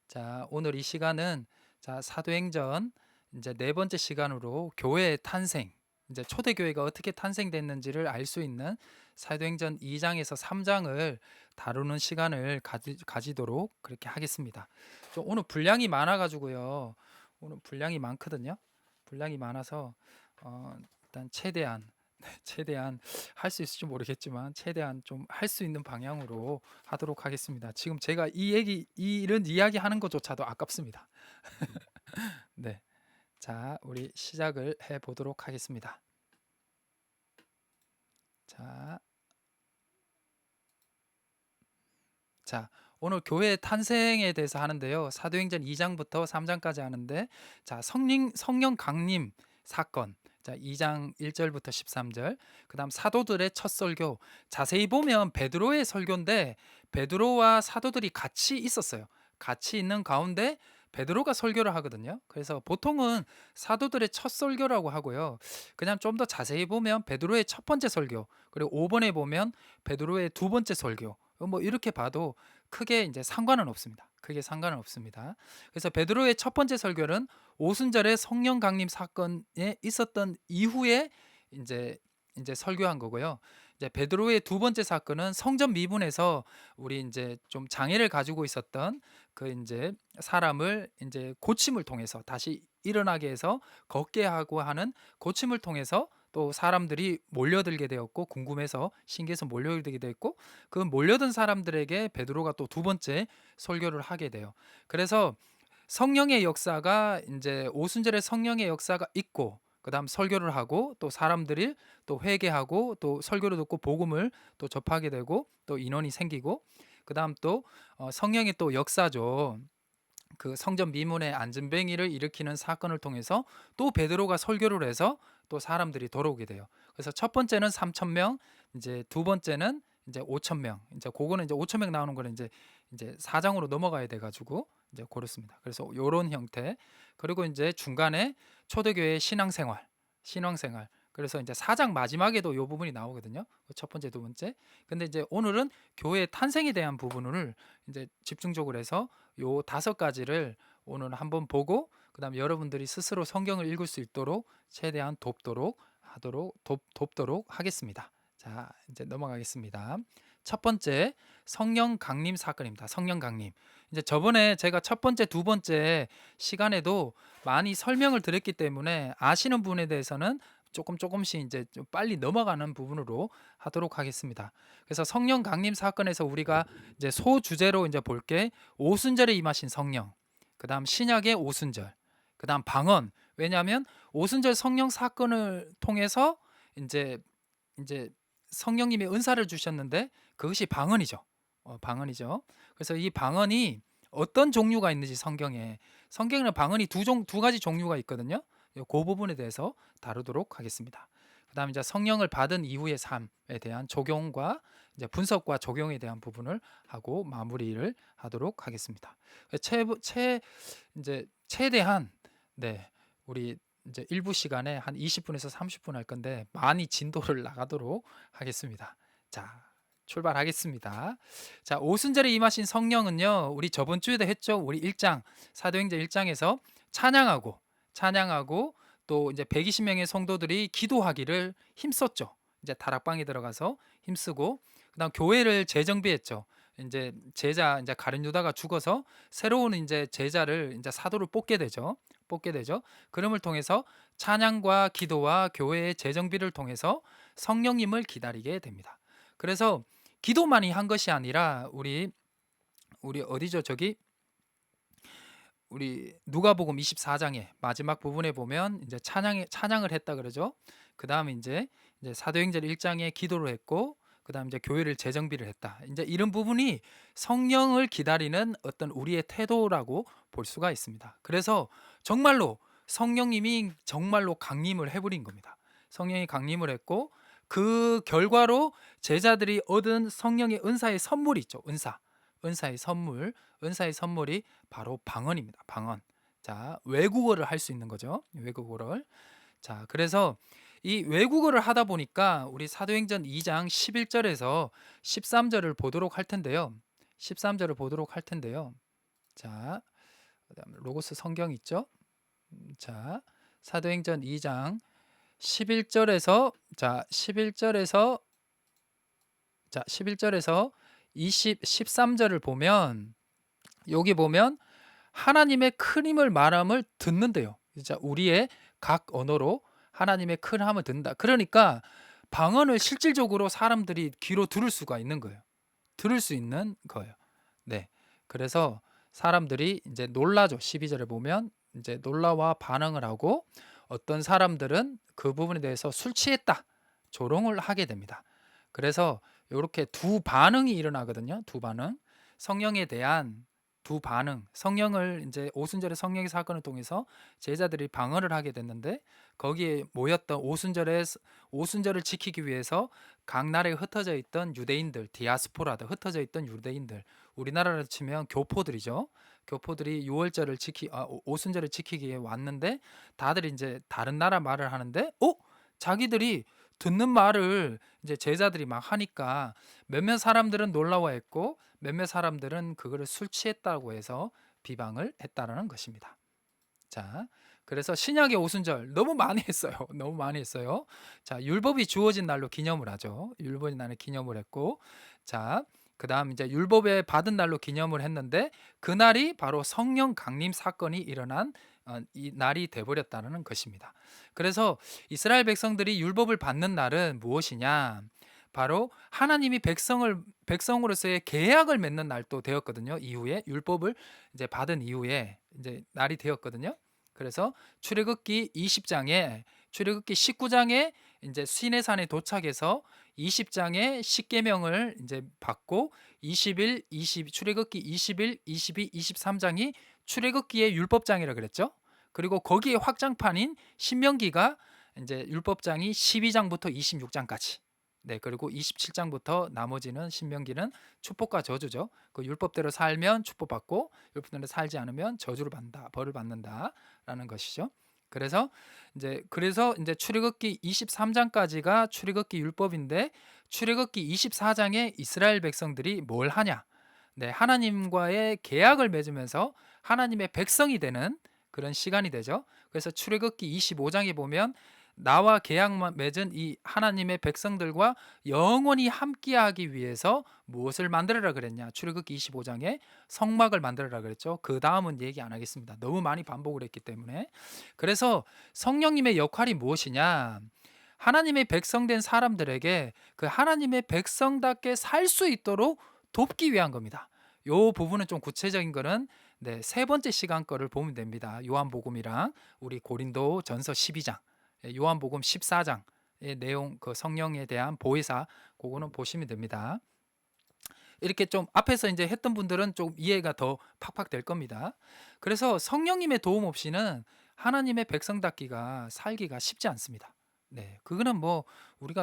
자, 오늘 이 시간은 사도행전 이제 네 번째 시간으로 교회의 탄생, 이제 초대교회가 어떻게 탄생됐는지를 알 수 있는 사도행전 2장에서 3장을 다루는 시간을 가지도록 그렇게 하겠습니다. 오늘 분량이 많아가지고요. 오늘 분량이 많거든요. 분량이 많아서 일단 최대한 할 수 있을지 모르겠지만 최대한 좀 할 수 있는 방향으로 하도록 하겠습니다. 지금 제가 이런 이야기 하는 것조차도 아깝습니다. 네. 자, 우리 시작을 해 보도록 하겠습니다. 자, 자, 오늘 교회 탄생에 대해서 하는데요. 사도행전 2장부터 3장까지 하는데, 자, 성령 강림 사건. 자, 2장 1절부터 13절. 그다음 사도들의 첫 설교. 자세히 보면 베드로의 설교인데 베드로와 사도들이 같이 있었어요. 같이 있는 가운데 베드로가 설교를 하거든요. 그래서 보통은 사도들의 첫 설교라고 하고요. 그냥 좀 더 자세히 보면 베드로의 첫 번째 설교, 그리고 5번에 보면 베드로의 두 번째 설교. 뭐 이렇게 봐도 크게 이제 상관은 없습니다. 크게 상관은 없습니다. 그래서 베드로의 첫 번째 설교는 오순절의 성령 강림 사건에 있었던 이후에 이제 설교한 거고요. 이제 베드로의 두 번째 사건은 성전 미문에서 우리 이제 좀 장애를 가지고 있었던 그 이제 사람을 이제 고침을 통해서 다시 일어나게 해서 걷게 하고 하는 고침을 통해서 또 사람들이 몰려들게 되었고, 궁금해서 신기해서 몰려들게 되었고, 그 몰려든 사람들에게 베드로가 또 두 번째 설교를 하게 돼요. 그래서 성령의 역사가 이제 오순절에 성령의 역사가 있고, 그다음 설교를 하고 또 사람들이 또 회개하고 또 설교를 듣고 복음을 또 접하게 되고 또 인원이 생기고, 그다음 또 성령의 또 역사죠. 그 성전 미문의 안전뱅이를 일으키는 사건을 통해서 또 베드로가 설교를 해서 또 사람들이 돌아오게 돼요. 그래서 첫 번째는 3천 명, 이제 두 번째는 이제 5천 명. 이제 그거는 이제 5천 명 나오는 거는 이제 4장으로 넘어가야 돼 가지고 이제 그렇습니다. 그래서 요런 형태. 그리고 이제 중간에 초대교회의 신앙생활. 그래서 이제 4장 마지막에도 요 부분이 나오거든요. 첫 번째, 두 번째. 근데 이제 오늘은 교회의 탄생에 대한 부분을 이제 집중적으로 해서 요 다섯 가지를 오늘 한번 보고, 그다음 여러분들이 스스로 성경을 읽을 수 있도록 최대한 돕도록 하겠습니다. 자, 이제 넘어가겠습니다. 첫 번째, 성령 강림 사건입니다. 성령 강림. 이제 저번에 제가 첫 번째, 두 번째 시간에도 많이 설명을 드렸기 때문에 아시는 부분에 대해서는 조금씩 이제 좀 빨리 넘어가는 부분으로 하도록 하겠습니다. 그래서 성령 강림 사건에서 우리가 이제 소주제로 이제 볼게, 오순절에 임하신 성령, 그다음 신약의 오순절, 그다음 방언. 왜냐하면 오순절 성령 사건을 통해서 이제 이제 성령님의 은사를 주셨는데 그것이 방언이죠. 방언이죠. 그래서 이 방언이 어떤 종류가 있는지 성경에는 방언이 두 가지 종류가 있거든요. 그 부분에 대해서 다루도록 하겠습니다. 그다음 이제 성령을 받은 이후의 삶에 대한 적용과 이제 분석과 적용에 대한 부분을 하고 마무리를 하도록 하겠습니다. 이제 최대한, 네, 우리 이제 일부 시간에 한 20분에서 30분 할 건데 많이 진도를 나가도록 하겠습니다. 자, 출발하겠습니다. 자, 오순절에 임하신 성령은요, 우리 저번 주에도 했죠. 우리 1장, 사도행전 1장에서 찬양하고 또 이제 120명의 성도들이 기도하기를 힘썼죠. 이제 다락방에 들어가서 힘쓰고, 그다음 교회를 재정비했죠. 이제 가룟 유다가 죽어서 새로운 이제 제자를 이제 사도를 뽑게 되죠. 그름을 통해서 찬양과 기도와 교회의 재정비를 통해서 성령님을 기다리게 됩니다. 그래서 기도만이 한 것이 아니라 우리 어디죠? 저기 우리 누가복음 24장의 마지막 부분에 보면 이제 찬양을 했다 그러죠. 그다음에 이제 사도행전 1장에 기도를 했고, 그다음 이제 교회를 재정비를 했다. 이제 이런 부분이 성령을 기다리는 어떤 우리의 태도라고 볼 수가 있습니다. 그래서 정말로 성령님이 정말로 강림을 해버린 겁니다. 성령이 강림을 했고, 그 결과로 제자들이 얻은 성령의 은사의 선물이 있죠. 은사의 선물이 바로 방언입니다. 방언. 자, 외국어를 할 수 있는 거죠. 외국어를. 자, 그래서 이 외국어를 하다 보니까 우리 사도행전 2장 11절에서 13절을 보도록 할 텐데요. 자, 그다음에 로고스 성경 있죠? 자, 사도행전 2장 11절에서 자, 11절에서 13절을 보면 여기 보면 하나님의 큰 힘을 말함을 듣는데요. 진짜 우리의 각 언어로 하나님의 큰 함을 듣는다. 그러니까 방언을 실질적으로 사람들이 귀로 들을 수가 있는 거예요. 들을 수 있는 거예요. 네. 그래서 사람들이 이제 놀라죠. 12절에 보면 이제 놀라와 반응을 하고 어떤 사람들은 그 부분에 대해서 술 취했다. 조롱을 하게 됩니다. 그래서 이렇게 두 반응이 일어나거든요. 두 반응. 성령에 대한 두 반응. 성령을 이제 오순절의 성령의 사건을 통해서 제자들이 방언을 하게 됐는데 거기에 모였던 오순절을 지키기 위해서 각 나라에 흩어져 있던 유대인들, 디아스포라다 흩어져 있던 유대인들, 우리나라로 치면 교포들이죠. 교포들이 오순절을 지키기 위해 왔는데 다들 이제 다른 나라 말을 하는데 자기들이 듣는 말을 이제 제자들이 막 하니까 몇몇 사람들은 놀라워했고 몇몇 사람들은 그거를 술 취했다고 해서 비방을 했다라는 것입니다. 자, 그래서 신약의 오순절 너무 많이 했어요. 너무 많이 했어요. 자, 율법이 주어진 날로 기념을 하죠. 율법이 날에 기념을 했고, 자, 그다음 이제 율법에 받은 날로 기념을 했는데 그날이 바로 성령 강림 사건이 일어난 이 날이 돼버렸다는 것입니다. 그래서 이스라엘 백성들이 율법을 받는 날은 무엇이냐? 바로 하나님이 백성으로서의 계약을 맺는 날도 되었거든요. 이후에 율법을 이제 받은 이후에 이제 날이 되었거든요. 그래서 출애굽기 19장에 이제 시내산에 도착해서 20장에 십계명을 이제 받고 20 출애굽기 21, 22, 23장이 출애굽기의 율법장이라 그랬죠. 그리고 거기에 확장판인 신명기가 이제 율법장이 12장부터 26장까지. 네, 그리고 27장부터 나머지는 신명기는 축복과 저주죠. 그 율법대로 살면 축복받고 율법대로 살지 않으면 저주를 받는다, 벌을 받는다라는 것이죠. 그래서 이제 출애굽기 23장까지가 출애굽기 율법인데 출애굽기 24장에 이스라엘 백성들이 뭘 하냐? 네, 하나님과의 계약을 맺으면서 하나님의 백성이 되는 그런 시간이 되죠. 그래서 출애굽기 25장에 보면 나와 계약만 맺은 이 하나님의 백성들과 영원히 함께하기 위해서 무엇을 만들어라 그랬냐? 출애굽기 25장에 성막을 만들어라 그랬죠. 그 다음은 얘기 안 하겠습니다. 너무 많이 반복을 했기 때문에. 그래서 성령님의 역할이 무엇이냐? 하나님의 백성된 사람들에게 그 하나님의 백성답게 살 수 있도록 돕기 위한 겁니다. 요 부분은 좀 구체적인 거는 네, 세 번째 시간 거를 보면 됩니다. 요한복음이랑 우리 고린도 전서 12장, 요한복음 14장의 내용, 그 성령에 대한 보혜사, 그거는 보시면 됩니다. 이렇게 좀 앞에서 이제 했던 분들은 좀 이해가 더 팍팍 될 겁니다. 그래서 성령님의 도움 없이는 하나님의 백성답기가 살기가 쉽지 않습니다. 네, 그거는 뭐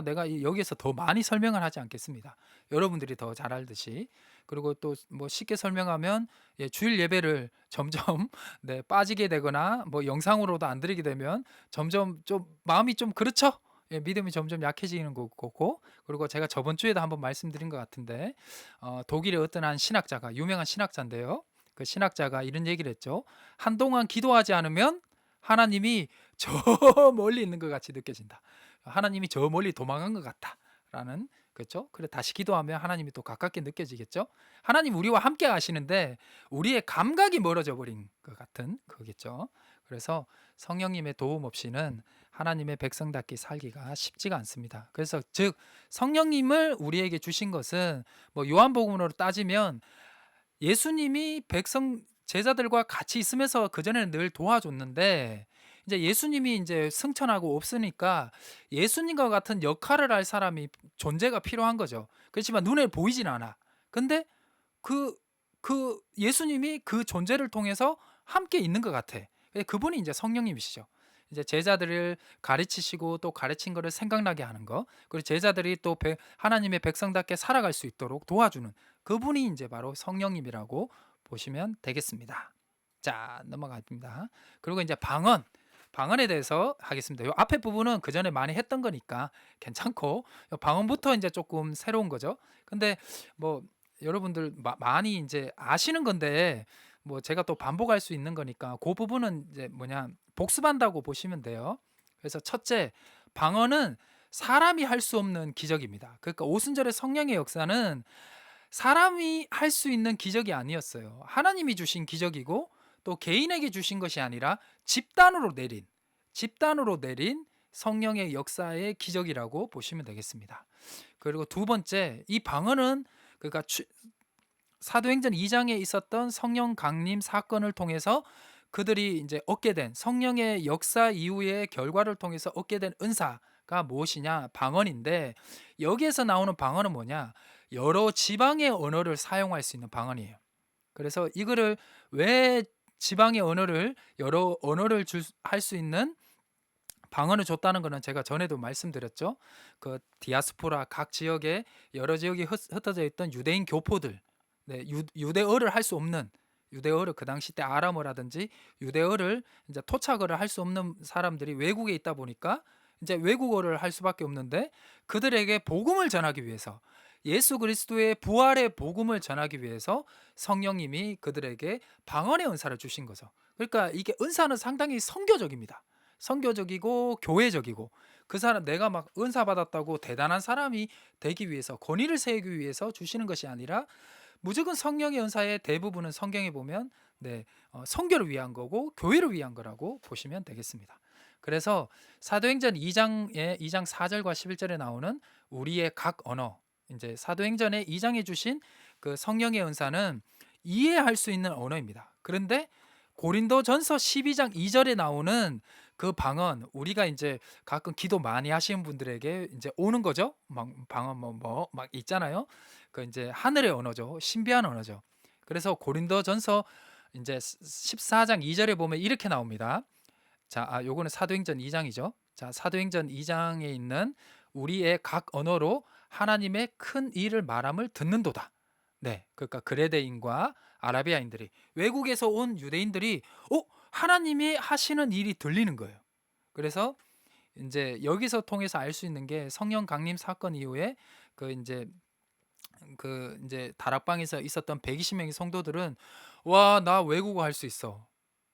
내가 여기에서 더 많이 설명을 하지 않겠습니다. 여러분들이 더 잘 알듯이. 그리고 또 뭐 쉽게 설명하면 주일 예배를 점점 네, 빠지게 되거나 뭐 영상으로도 안 드리게 되면 점점 좀 마음이 좀 그렇죠? 믿음이 점점 약해지는 거고, 그리고 제가 저번 주에도 한번 말씀드린 것 같은데 독일의 어떤 한 신학자가, 유명한 신학자인데요, 그 신학자가 이런 얘기를 했죠. 한동안 기도하지 않으면 하나님이 저 멀리 있는 것 같이 느껴진다. 하나님이 저 멀리 도망간 것 같다라는, 그렇죠? 그래 다시 기도하면 하나님이 또 가깝게 느껴지겠죠. 하나님 우리와 함께 하시는데 우리의 감각이 멀어져 버린 것 같은 거겠죠. 그래서 성령님의 도움 없이는 하나님의 백성답게 살기가 쉽지가 않습니다. 그래서 즉 성령님을 우리에게 주신 것은 뭐 요한복음으로 따지면 예수님이 제자들과 같이 있으면서 그전에는 늘 도와줬는데 이제 예수님이 이제 승천하고 없으니까 예수님과 같은 역할을 할 사람이 존재가 필요한 거죠. 그렇지만 눈에 보이진 않아. 근데 그, 그 예수님이 그 존재를 통해서 함께 있는 것 같아. 그분이 이제 성령님이시죠. 이제 제자들을 가르치시고 또 가르친 거를 생각나게 하는 거, 그리고 제자들이 또 하나님의 백성답게 살아갈 수 있도록 도와주는 그분이 이제 바로 성령님이라고 보시면 되겠습니다. 자, 넘어갑니다. 그리고 이제 방언에 대해서 하겠습니다. 요 앞에 부분은 그 전에 많이 했던 거니까 괜찮고, 요 방언부터 이제 조금 새로운 거죠. 근데 뭐 여러분들 많이 이제 아시는 건데 뭐 제가 또 반복할 수 있는 거니까 그 부분은 이제 뭐냐 복습한다고 보시면 돼요. 그래서 첫째, 방언은 사람이 할 수 없는 기적입니다. 그러니까 오순절의 성령의 역사는 사람이 할 수 있는 기적이 아니었어요. 하나님이 주신 기적이고 또 개인에게 주신 것이 아니라 집단으로 내린 성령의 역사의 기적이라고 보시면 되겠습니다. 그리고 두 번째, 이 방언은 그러니까 사도행전 2장에 있었던 성령 강림 사건을 통해서 그들이 이제 얻게 된 성령의 역사 이후의 결과를 통해서 얻게 된 은사가 무엇이냐? 방언인데, 여기에서 나오는 방언은 뭐냐? 여러 지방의 언어를 사용할 수 있는 방언이에요. 그래서 이거를 왜 지방의 언어를 여러 언어를 할 수 있는 방언을 줬다는 거는 제가 전에도 말씀드렸죠. 그 디아스포라 각 지역에 여러 지역에 흩어져 있던 유대인 교포들, 네, 유대어를 할 수 없는 유대어를 그 당시 때 아람어라든지 유대어를 이제 토착어를 할 수 없는 사람들이 외국에 있다 보니까 이제 외국어를 할 수밖에 없는데, 그들에게 복음을 전하기 위해서 예수 그리스도의 부활의 복음을 전하기 위해서 성령님이 그들에게 방언의 은사를 주신 거죠. 그러니까 이게 은사는 상당히 선교적입니다. 선교적이고 교회적이고, 그 사람 내가 막 은사 받았다고 대단한 사람이 되기 위해서 권위를 세우기 위해서 주시는 것이 아니라 무조건 성령의 은사의 대부분은 성경에 보면 선교를 위한 거고 교회를 위한 거라고 보시면 되겠습니다. 그래서 사도행전 2장 4절과 11절에 나오는 우리의 각 언어, 이제 사도행전의 2장에 주신 그 성령의 은사는 이해할 수 있는 언어입니다. 그런데 고린도전서 12장 2절에 나오는 그 방언, 우리가 이제 가끔 기도 많이 하시는 분들에게 이제 오는 거죠. 막 방언 막 있잖아요. 그 이제 하늘의 언어죠. 신비한 언어죠. 그래서 고린도전서 이제 14장 2절에 보면 이렇게 나옵니다. 자, 요거는 사도행전 2장이죠. 자, 사도행전 2장에 있는 우리의 각 언어로 하나님의 큰 일을 말함을 듣는도다. 네, 그러니까 그레데인과 아라비아인들이, 외국에서 온 유대인들이 하나님이 하시는 일이 들리는 거예요. 그래서 이제 여기서 통해서 알 수 있는 게 성령 강림 사건 이후에 그 이제 다락방에서 있었던 120명의 성도들은 와, 나 외국어 할 수 있어.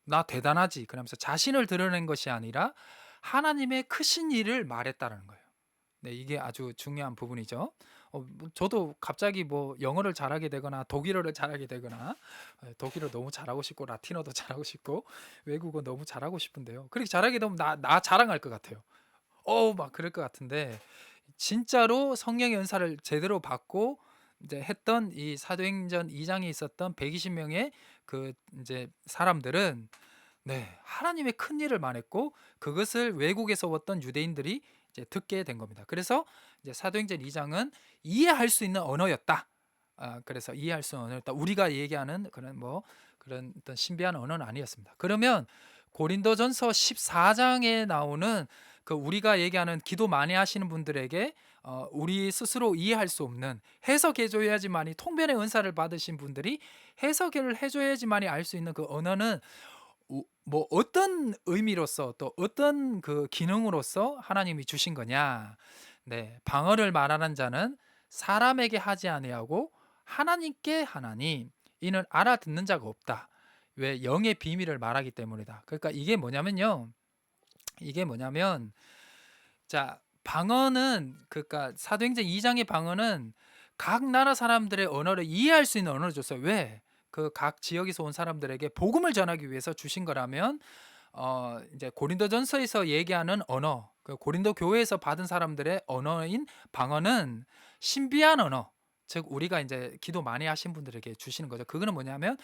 나 대단하지. 그러면서 자신을 드러낸 것이 아니라 하나님의 크신 일을 말했다라는 거예요. 네, 이게 아주 중요한 부분이죠. 저도 갑자기 뭐 영어를 잘하게 되거나 독일어를 잘하게 되거나, 독일어 너무 잘하고 싶고 라틴어도 잘하고 싶고 외국어 너무 잘하고 싶은데요. 그렇게 잘하게 되면 나 자랑할 것 같아요. 막 그럴 것 같은데, 진짜로 성령의 은사를 제대로 받고 이제 했던 이 사도행전 2장에 있었던 120명의 그 이제 사람들은 하나님의 큰 일을 말했고 그것을 외국에서 왔던 유대인들이 이제 듣게 된 겁니다. 그래서 이제 사도행전 2장은 이해할 수 있는 언어였다. 그래서 이해할 수 있는 언어였다. 우리가 얘기하는 그런 어떤 신비한 언어는 아니었습니다. 그러면 고린도전서 14장에 나오는 그 우리가 얘기하는 기도 많이 하시는 분들에게 우리 스스로 이해할 수 없는 해석해줘야지만이, 통변의 은사를 받으신 분들이 해석을 해줘야지만이 알 수 있는 그 언어는 뭐 어떤 의미로서 또 어떤 그 기능으로서 하나님이 주신 거냐? 네, 방언을 말하는 자는 사람에게 하지 아니하고 하나님께 하나니, 이는 알아듣는 자가 없다. 왜? 영의 비밀을 말하기 때문이다. 그러니까 이게 뭐냐면 자, 방언은, 그러니까 사도행전 2장의 방언은 각 나라 사람들의 언어를 이해할 수 있는 언어를 줬어요. 왜? 그 각 지역에서 온 사람들에게 복음을 전하기 위해서 주신 거라면, 이제 고린도전서에서 얘기하는 언어, 그 고린도 교회에서 받은 사람들의 언어인 방언은 신비한 언어, 즉 우리가 이제 기도 많이 하신 분들에게 주시는 거죠. 그거는 뭐냐면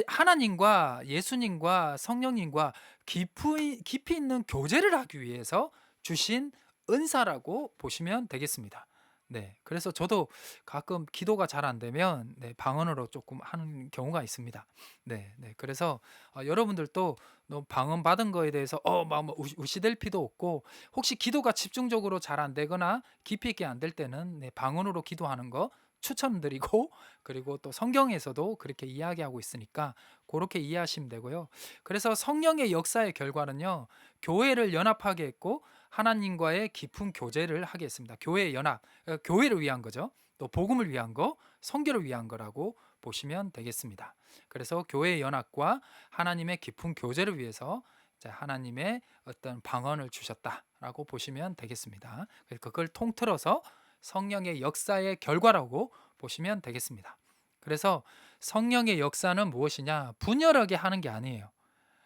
하나님과 예수님과 성령님과 깊이 있는 교제를 하기 위해서 주신 은사라고 보시면 되겠습니다. 네, 그래서 저도 가끔 기도가 잘 안 되면 방언으로 조금 하는 경우가 있습니다. 네, 네. 그래서 여러분들도 너무 방언 받은 거에 대해서 막 의시될 필요 없고, 혹시 기도가 집중적으로 잘 안 되거나 깊이 있게 안 될 때는 방언으로 기도하는 거 추천드리고, 그리고 또 성경에서도 그렇게 이야기하고 있으니까 그렇게 이해하시면 되고요. 그래서 성령의 역사의 결과는요, 교회를 연합하게 했고 하나님과의 깊은 교제를 하게 했습니다. 교회의 연합, 교회를 위한 거죠. 또 복음을 위한 거, 선교를 위한 거라고 보시면 되겠습니다. 그래서 교회의 연합과 하나님의 깊은 교제를 위해서 하나님의 어떤 방언을 주셨다라고 보시면 되겠습니다. 그걸 통틀어서 성령의 역사의 결과라고 보시면 되겠습니다. 그래서 성령의 역사는 무엇이냐? 분열하게 하는 게 아니에요.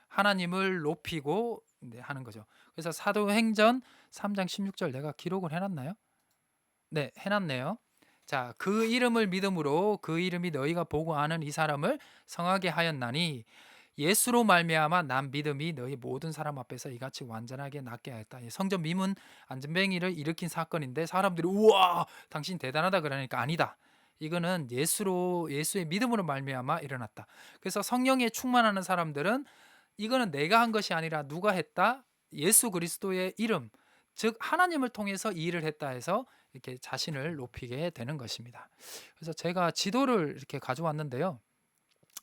하나님을 높이고 하는 거죠. 그래서 사도행전 3장 16절 내가 기록을 해놨나요? 네, 해놨네요. 자, 그 이름을 믿음으로 그 이름이 너희가 보고 아는 이 사람을 성하게 하였나니 예수로 말미암아 난 믿음이 너희 모든 사람 앞에서 이같이 완전하게 낫게 하였다. 성전 미문 안전뱅이를 일으킨 사건인데 사람들이 우와 당신 대단하다 그러니까 아니다. 이거는 예수의 믿음으로 말미암아 일어났다. 그래서 성령에 충만하는 사람들은 이거는 내가 한 것이 아니라 누가 했다? 예수 그리스도의 이름, 즉 하나님을 통해서 이 일을 했다 해서 이렇게 자신을 높이게 되는 것입니다. 그래서 제가 지도를 이렇게 가져왔는데요.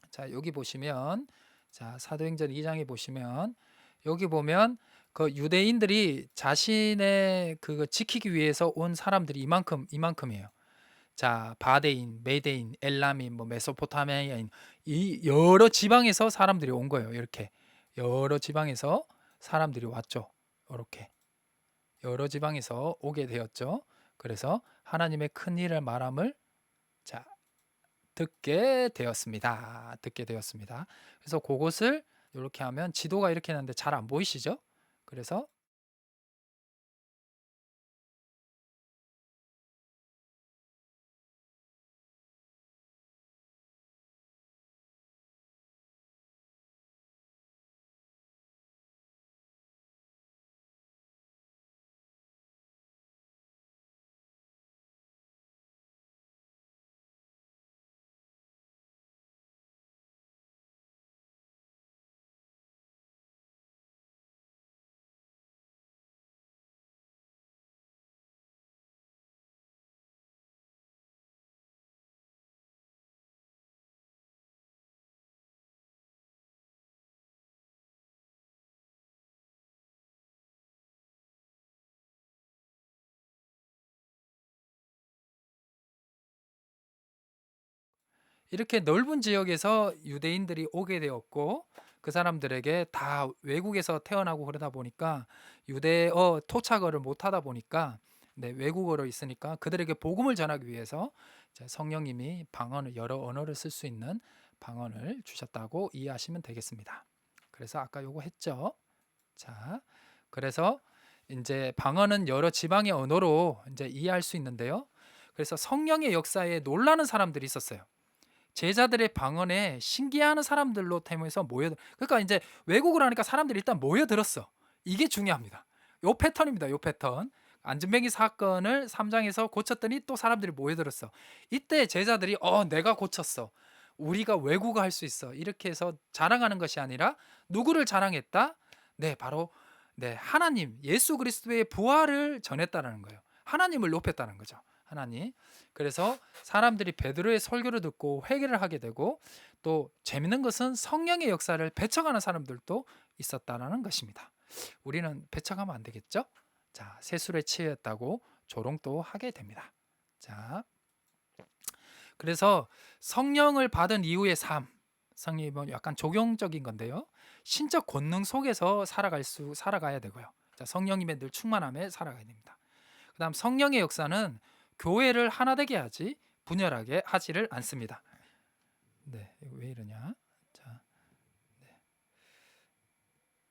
자, 여기 보시면 자, 사도행전 2장에 보시면 여기 보면 그 유대인들이 자신의 그거 지키기 위해서 온 사람들이 이만큼이에요. 자, 바데인, 메데인, 엘라민, 뭐 메소포타미아인 이 여러 지방에서 사람들이 온 거예요. 이렇게 여러 지방에서 사람들이 왔죠. 이렇게 여러 지방에서 오게 되었죠. 그래서 하나님의 큰 일을 말함을 자, 듣게 되었습니다. 듣게 되었습니다. 그래서 그것을 이렇게 하면 지도가 이렇게 했는데 잘 안 보이시죠? 그래서 이렇게 넓은 지역에서 유대인들이 오게 되었고 그 사람들에게 다 외국에서 태어나고 그러다 보니까 유대어 토착어를 못 하다 보니까 외국어로 있으니까 그들에게 복음을 전하기 위해서 성령님이 방언을 여러 언어를 쓸 수 있는 방언을 주셨다고 이해하시면 되겠습니다. 그래서 아까 요거 했죠. 자, 그래서 이제 방언은 여러 지방의 언어로 이제 이해할 수 있는데요. 그래서 성령의 역사에 놀라는 사람들이 있었어요. 제자들의 방언에 신기해하는 사람들로 태무해서 그러니까 이제 외국을 하니까 사람들이 일단 모여들었어. 이게 중요합니다. 요 패턴입니다. 요 패턴. 안전뱅이 사건을 3장에서 고쳤더니 또 사람들이 모여들었어. 이때 제자들이 내가 고쳤어. 우리가 외국어 할 수 있어. 이렇게 해서 자랑하는 것이 아니라 누구를 자랑했다? 네, 바로 하나님, 예수 그리스도의 부활을 전했다라는 거예요. 하나님을 높였다는 거죠. 하나님. 그래서 사람들이 베드로의 설교를 듣고 회개를 하게 되고 또 재밌는 것은 성령의 역사를 배척하는 사람들도 있었다라는 것입니다. 우리는 배척하면 안 되겠죠? 자, 세술에 취했다고 조롱도 하게 됩니다. 자, 그래서 성령을 받은 이후의 삶, 성령은 약간 적용적인 건데요. 신적 권능 속에서 살아가야 되고요. 자, 성령님의 늘 충만함에 살아가야 됩니다. 그다음 성령의 역사는 교회를 하나 되게 하지 분열하게 하지를 않습니다. 네, 이거 왜 이러냐? 자,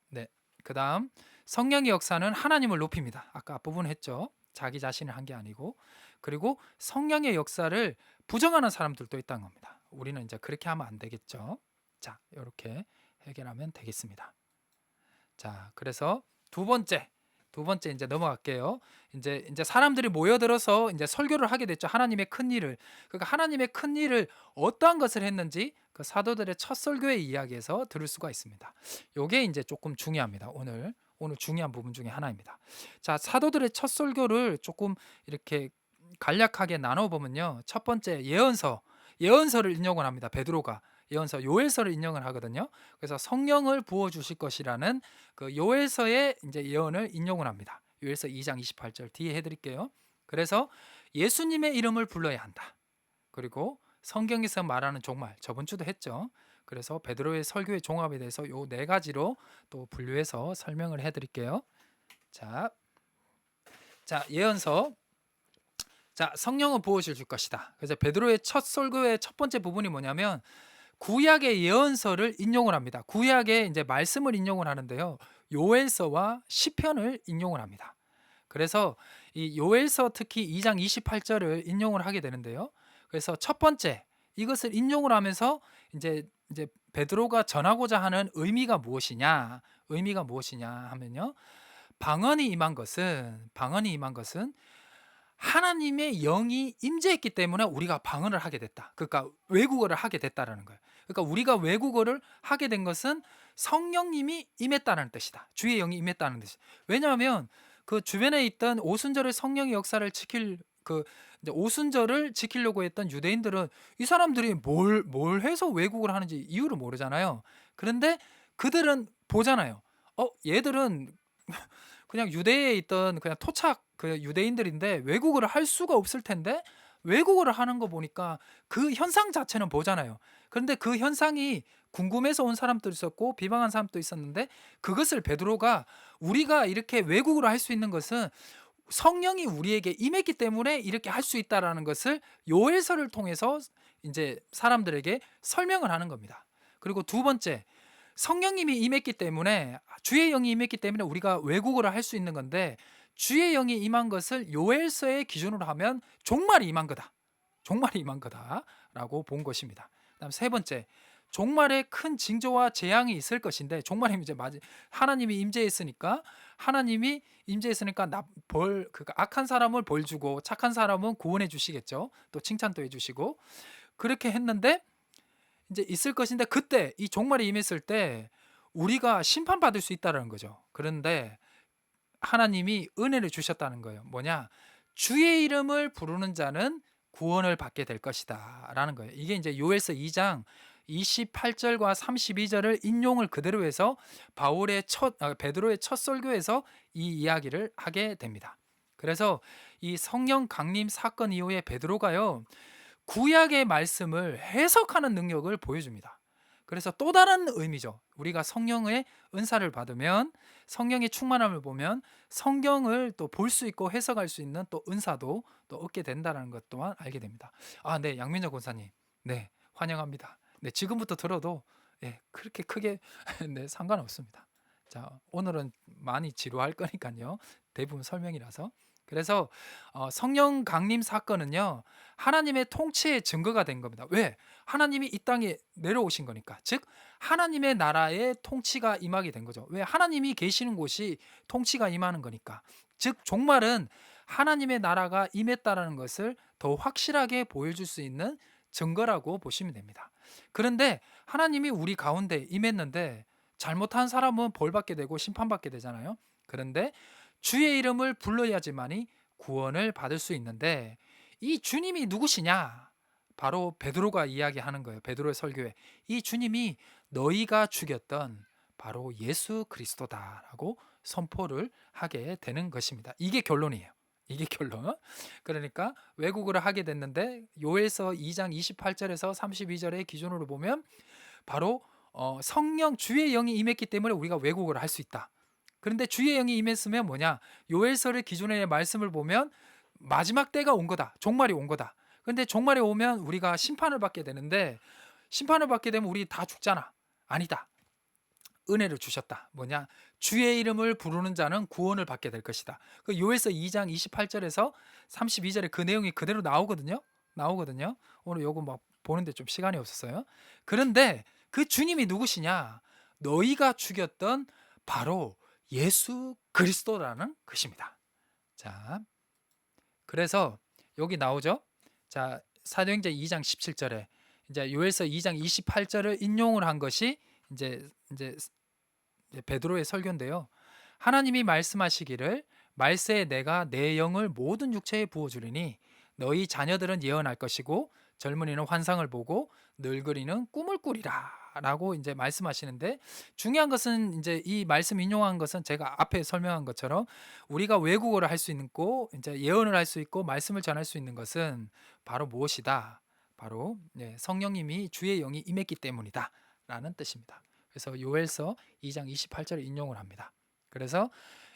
네. 그다음 성령의 역사는 하나님을 높입니다. 아까 앞부분 했죠. 자기 자신을 한 게 아니고 그리고 성령의 역사를 부정하는 사람들도 있다는 겁니다. 우리는 이제 그렇게 하면 안 되겠죠. 자, 이렇게 해결하면 되겠습니다. 자, 그래서 두 번째 이제 넘어갈게요. 이제 사람들이 모여들어서 이제 설교를 하게 됐죠. 하나님의 큰 일을. 그러니까 하나님의 큰 일을 어떠한 것을 했는지 그 사도들의 첫 설교의 이야기에서 들을 수가 있습니다. 요게 이제 조금 중요합니다. 오늘 중요한 부분 중에 하나입니다. 자, 사도들의 첫 설교를 조금 이렇게 간략하게 나눠 보면요. 첫 번째 예언서를 인용을 합니다. 베드로가 예언서 요엘서를 인용을 하거든요. 그래서 성령을 부어 주실 것이라는 그 요엘서의 이제 예언을 인용을 합니다. 요엘서 2장 28절 뒤에 해 드릴게요. 그래서 예수님의 이름을 불러야 한다. 그리고 성경에서 말하는 종말, 저번 주도 했죠. 그래서 베드로의 설교의 종합에 대해서 요 네 가지로 또 분류해서 설명을 해드릴게요. 자, 예언서. 자, 성령은 부어줄 것이다. 그래서 베드로의 첫 설교의 첫 번째 부분이 뭐냐면 구약의 예언서를 인용을 합니다. 구약의 이제 말씀을 인용을 하는데요. 요엘서와 시편을 인용을 합니다. 그래서 이 요엘서 특히 2장 28절을 인용을 하게 되는데요. 그래서 첫 번째 이것을 인용을 하면서 이제 베드로가 전하고자 하는 의미가 무엇이냐? 의미가 무엇이냐 하면요. 방언이 임한 것은 하나님의 영이 임재했기 때문에 우리가 방언을 하게 됐다. 그러니까 외국어를 하게 됐다라는 거예요. 그러니까 우리가 외국어를 하게 된 것은 성령님이 임했다는 뜻이다. 주의 영이 임했다는 뜻이다. 왜냐하면 그 주변에 있던 오순절의 성령의 역사를 지킬 그 이제 오순절을 지키려고 했던 유대인들은 이 사람들이 뭘 해서 왜곡을 하는지 이유를 모르잖아요. 그런데 그들은 보잖아요. 얘들은 그냥 유대에 있던 그냥 토착 그 유대인들인데 외국어를 할 수가 없을 텐데 외국어를 하는 거 보니까 그 현상 자체는 보잖아요. 그런데 그 현상이 궁금해서 온 사람도 있었고 비방한 사람도 있었는데 그것을 베드로가 우리가 이렇게 외국어로 할 수 있는 것은 성령이 우리에게 임했기 때문에 이렇게 할 수 있다라는 것을 요엘서를 통해서 이제 사람들에게 설명을 하는 겁니다. 그리고 두 번째, 성령님이 임했기 때문에 주의 영이 임했기 때문에 우리가 외국어를 할 수 있는 건데 주의 영이 임한 것을 요엘서의 기준으로 하면 종말이 임한 거다. 종말이 임한 거다라고 본 것입니다. 그다음 세 번째, 종말에 큰 징조와 재앙이 있을 것인데 종말에 이제 하나님이 임재했으니까 그러니까 악한 사람을 벌 주고 착한 사람은 구원해 주시겠죠. 또 칭찬도 해 주시고 그렇게 했는데 이제 있을 것인데 그때 이 종말이 임했을 때 우리가 심판받을 수 있다는 거죠. 그런데 하나님이 은혜를 주셨다는 거예요. 뭐냐? 주의 이름을 부르는 자는 구원을 받게 될 것이다 라는 거예요. 이게 이제 요엘서 2장 28절과 32절을 인용을 그대로 해서 베드로의 첫 설교에서 이 이야기를 하게 됩니다. 그래서 이 성령 강림 사건 이후에 베드로가요 구약의 말씀을 해석하는 능력을 보여줍니다. 그래서 또 다른 의미죠. 우리가 성령의 은사를 받으면 성령의 충만함을 보면 성경을 또 볼 수 있고 해석할 수 있는 또 은사도 또 얻게 된다는 것 또한 알게 됩니다. 네, 양민정 권사님. 네, 환영합니다. 네, 지금부터 들어도 그렇게 크게 네, 상관없습니다. 자, 오늘은 많이 지루할 거니까요. 대부분 설명이라서. 그래서 성령 강림 사건은요. 하나님의 통치의 증거가 된 겁니다. 왜? 하나님이 이 땅에 내려오신 거니까. 즉 하나님의 나라의 통치가 임하게 된 거죠. 왜? 하나님이 계시는 곳이 통치가 임하는 거니까. 즉 종말은 하나님의 나라가 임했다라는 것을 더 확실하게 보여줄 수 있는 증거라고 보시면 됩니다. 그런데 하나님이 우리 가운데 임했는데 잘못한 사람은 벌받게 되고 심판받게 되잖아요. 그런데 주의 이름을 불러야지만이 구원을 받을 수 있는데 이 주님이 누구시냐? 바로 베드로가 이야기하는 거예요. 베드로의 설교에 이 주님이 너희가 죽였던 바로 예수 그리스도다라고 선포를 하게 되는 것입니다. 이게 결론이에요. 이게 결론. 그러니까 왜곡을 하게 됐는데 요엘서 2장 28절에서 32절의 기준으로 보면 바로 성령 주의 영이 임했기 때문에 우리가 왜곡을 할 수 있다. 그런데 주의 영이 임했으면 뭐냐? 요엘서를 기준의 말씀을 보면 마지막 때가 온 거다. 종말이 온 거다. 그런데 종말이 오면 우리가 심판을 받게 되는데 심판을 받게 되면 우리 다 죽잖아. 아니다. 은혜를 주셨다. 뭐냐? 주의 이름을 부르는 자는 구원을 받게 될 것이다. 그 요엘서 2장 28절에서 32절에 그 내용이 그대로 나오거든요. 오늘 요거 막 보는데 좀 시간이 없었어요. 그런데 그 주님이 누구시냐? 너희가 죽였던 바로 예수 그리스도라는 것입니다. 자, 그래서 여기 나오죠. 자, 사도행전 2장 17절에 이제 요엘서 2장 28절을 인용을 한 것이 이제 베드로의 설교인데요. 하나님이 말씀하시기를 말세에 내가 내 영을 모든 육체에 부어 주리니 너희 자녀들은 예언할 것이고 젊은이는 환상을 보고 늙은이는 꿈을 꾸리라라고 이제 말씀하시는데 중요한 것은 이제 이 말씀 인용한 것은 제가 앞에 설명한 것처럼 우리가 외국어를 할 수 있고 이제 예언을 할 수 있고 말씀을 전할 수 있는 것은 바로 무엇이다? 바로 성령님이 주의 영이 임했기 때문이다 라는 뜻입니다. 그래서 요엘서 2장 28절을 인용을 합니다. 그래서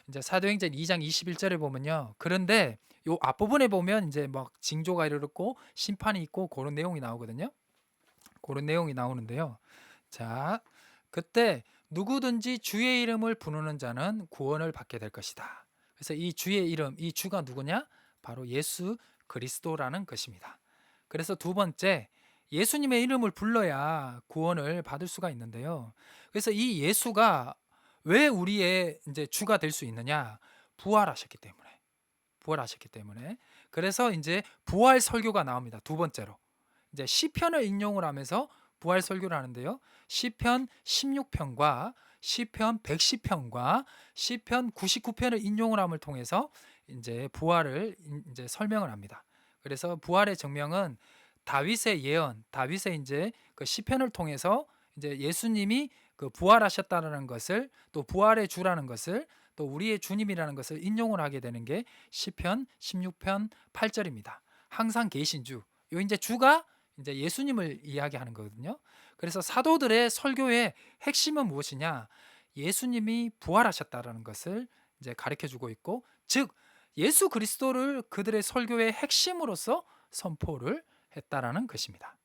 이제 사도행전 2장 21절에 보면요. 그런데 요 앞부분에 보면 이제 막 징조가 이르렀고 심판이 있고 그런 내용이 나오거든요. 그런 내용이 나오는데요. 자, 그때 누구든지 주의 이름을 부르는 자는 구원을 받게 될 것이다. 그래서 이 주의 이름, 이 주가 누구냐? 바로 예수 그리스도라는 것입니다. 그래서 두 번째, 예수님의 이름을 불러야 구원을 받을 수가 있는데요. 그래서 이 예수가 왜 우리의 이제 주가 될 수 있느냐? 부활하셨기 때문에. 부활하셨기 때문에. 그래서 이제 부활 설교가 나옵니다. 두 번째로. 이제 시편을 인용을 하면서 부활 설교를 하는데요. 시편 16편과 시편 110편과 시편 99편을 인용을 함을 통해서 이제 부활을 이제 설명을 합니다. 그래서 부활의 증명은 다윗의 예언, 다윗의 이제 그 시편을 통해서 이제 예수님이 그 부활하셨다는 것을, 또 부활의 주라는 것을, 또 우리의 주님이라는 것을 인용을 하게 되는 게 시편 16편 8절입니다. 항상 계신 주. 요 이제 주가 이제 예수님을 이야기하는 거거든요. 그래서 사도들의 설교의 핵심은 무엇이냐? 예수님이 부활하셨다라는 것을 이제 가르쳐 주고 있고, 즉 예수 그리스도를 그들의 설교의 핵심으로서 선포를 했다라는 것입니다.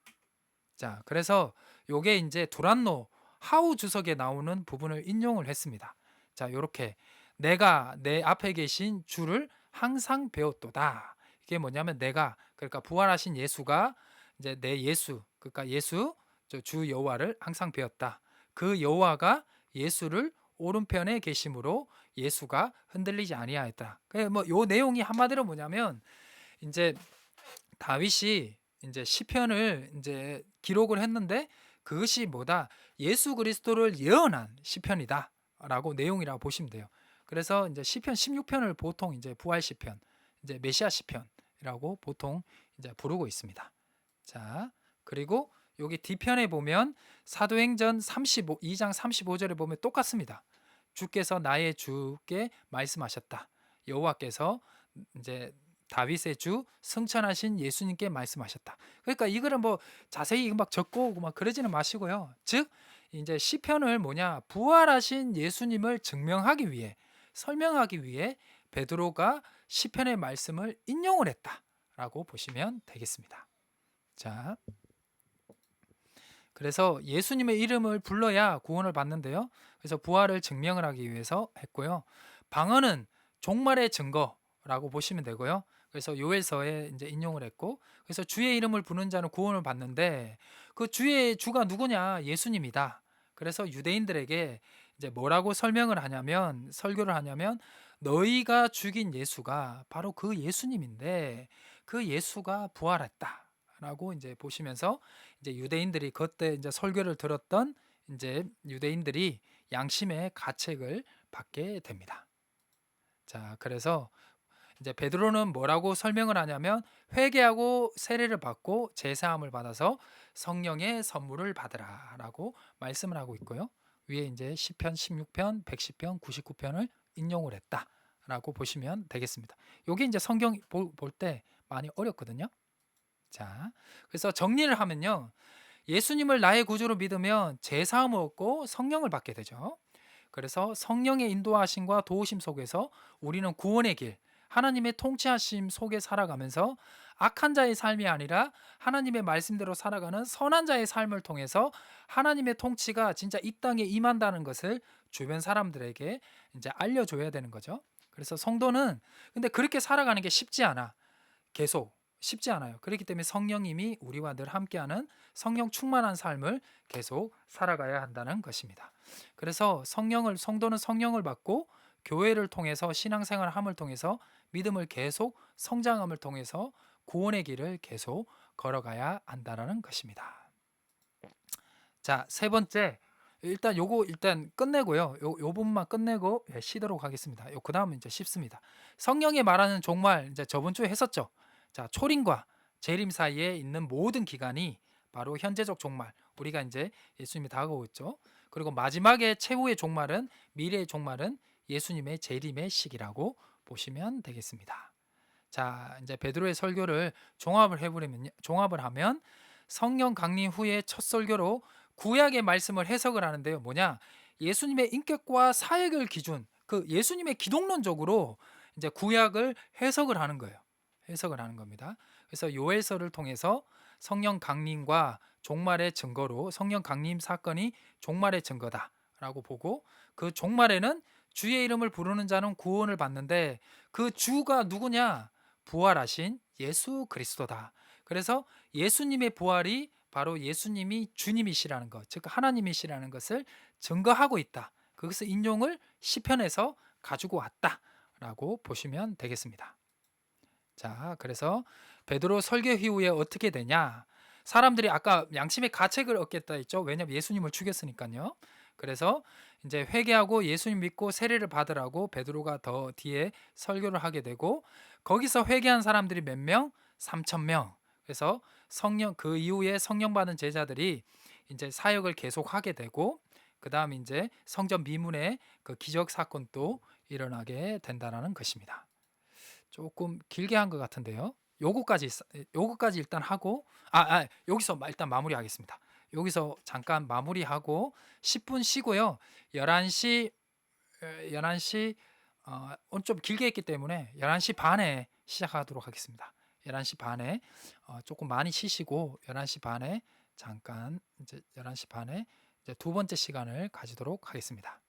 자, 그래서 요게 이제 두란노 하우 주석에 나오는 부분을 인용을 했습니다. 자, 요렇게 내가 내 앞에 계신 주를 항상 배웠도다. 이게 뭐냐면 내가, 그러니까 부활하신 예수가 이제 내 예수, 그러니까 예수 주 여호와를 항상 배웠다. 그 여호와가 예수를 오른편에 계심으로 예수가 흔들리지 아니하였다. 뭐요 내용이 한마디로 뭐냐면 이제 다윗이 이제 시편을 이제 기록을 했는데 그것이 뭐다? 예수 그리스도를 예언한 시편이다라고 내용이라고 보시면 돼요. 그래서 이제 시편 16편을 보통 이제 부활 시편, 이제 메시아 시편이라고 보통 이제 부르고 있습니다. 자, 그리고 여기 뒤편에 보면 사도행전 2장 35절에 보면 똑같습니다. 주께서 나의 주께 말씀하셨다. 여호와께서 이제 다윗의 주 승천하신 예수님께 말씀하셨다. 그러니까 이거를 뭐 자세히 막 적고 오고 막 그러지는 마시고요. 즉 이제 시편을 뭐냐, 부활하신 예수님을 증명하기 위해, 설명하기 위해 베드로가 시편의 말씀을 인용을 했다라고 보시면 되겠습니다. 자, 그래서 예수님의 이름을 불러야 구원을 받는데요. 그래서 부활을 증명을 하기 위해서 했고요. 방언은 종말의 증거라고 보시면 되고요. 그래서 요엘서에 이제 인용을 했고, 그래서 주의 이름을 부르는 자는 구원을 받는데 그 주의 주가 누구냐? 예수님이다. 그래서 유대인들에게 이제 뭐라고 설명을 하냐면, 설교를 하냐면, 너희가 죽인 예수가 바로 그 예수님인데 그 예수가 부활했다라고 이제 보시면서 이제 유대인들이 그때 이제 설교를 들었던 이제 유대인들이 양심의 가책을 받게 됩니다. 자, 그래서 이제 베드로는 뭐라고 설명을 하냐면 회개하고 세례를 받고 제사함을 받아서 성령의 선물을 받으라라고 말씀을 하고 있고요. 위에 이제 시편 16편, 110편, 99편을 인용을 했다라고 보시면 되겠습니다. 요게 이제 성경 볼 때 많이 어렵거든요. 자, 그래서 정리를 하면요. 예수님을 나의 구주로 믿으면 제사함을 얻고 성령을 받게 되죠. 그래서 성령의 인도하심과 도우심 속에서 우리는 구원의 길, 하나님의 통치하심 속에 살아가면서 악한 자의 삶이 아니라 하나님의 말씀대로 살아가는 선한 자의 삶을 통해서 하나님의 통치가 진짜 이 땅에 임한다는 것을 주변 사람들에게 이제 알려줘야 되는 거죠. 그래서 성도는 근데 그렇게 살아가는 게 쉽지 않아. 계속 쉽지 않아요. 그렇기 때문에 성령님이 우리와 늘 함께하는 성령 충만한 삶을 계속 살아가야 한다는 것입니다. 그래서 성도는 성령을 받고 교회를 통해서 신앙생활을 함을 통해서 믿음을 계속 성장함을 통해서 구원의 길을 계속 걸어가야 한다는 것입니다. 자, 세 번째, 일단 요거 일단 끝내고요. 요 부분만 끝내고 쉬도록 하겠습니다. 그 다음은 이제 쉽습니다. 성령이 말하는 종말, 이제 저번 주에 했었죠. 자, 초림과 재림 사이에 있는 모든 기간이 바로 현재적 종말. 우리가 이제 예수님이 다가오고 있죠. 그리고 마지막에 최후의 종말은, 미래의 종말은 예수님의 재림의 시기라고 보시면 되겠습니다. 자, 이제 베드로의 설교를 종합을 하면 성령 강림 후에 첫 설교로 구약의 말씀을 해석을 하는데요. 뭐냐? 예수님의 인격과 사역을 기준, 그 예수님의 기독론적으로 이제 구약을 해석을 하는 거예요. 해석을 하는 겁니다. 그래서 요엘서를 통해서 성령 강림과 종말의 증거로 성령 강림 사건이 종말의 증거다라고 보고, 그 종말에는 주의 이름을 부르는 자는 구원을 받는데 그 주가 누구냐? 부활하신 예수 그리스도다. 그래서 예수님의 부활이 바로 예수님이 주님이시라는 것, 즉 하나님이시라는 것을 증거하고 있다. 그것을 인용을 시편에서 가지고 왔다라고 보시면 되겠습니다. 자, 그래서 베드로 설교 이후에 어떻게 되냐? 사람들이 아까 양심의 가책을 얻겠다 했죠. 왜냐하면 예수님을 죽였으니까요. 그래서 이제 회개하고 예수님 믿고 세례를 받으라고 베드로가 더 뒤에 설교를 하게 되고, 거기서 회개한 사람들이 몇 명? 3천 명. 그래서 성령, 그 이후에 성령 받은 제자들이 이제 사역을 계속하게 되고, 그다음 이제 성전 미문의 그 기적 사건도 일어나게 된다라는 것입니다. 조금 길게 한 것 같은데요. 요거까지 일단 하고, 여기서 일단 마무리하겠습니다. 여기서 잠깐 마무리하고 10분 쉬고요. 11시 11시 좀 길게 했기 때문에 11시 반에 시작하도록 하겠습니다. 11시 반에 조금 많이 쉬시고 11시 반에 잠깐 이제 11시 반에 이제 두 번째 시간을 가지도록 하겠습니다.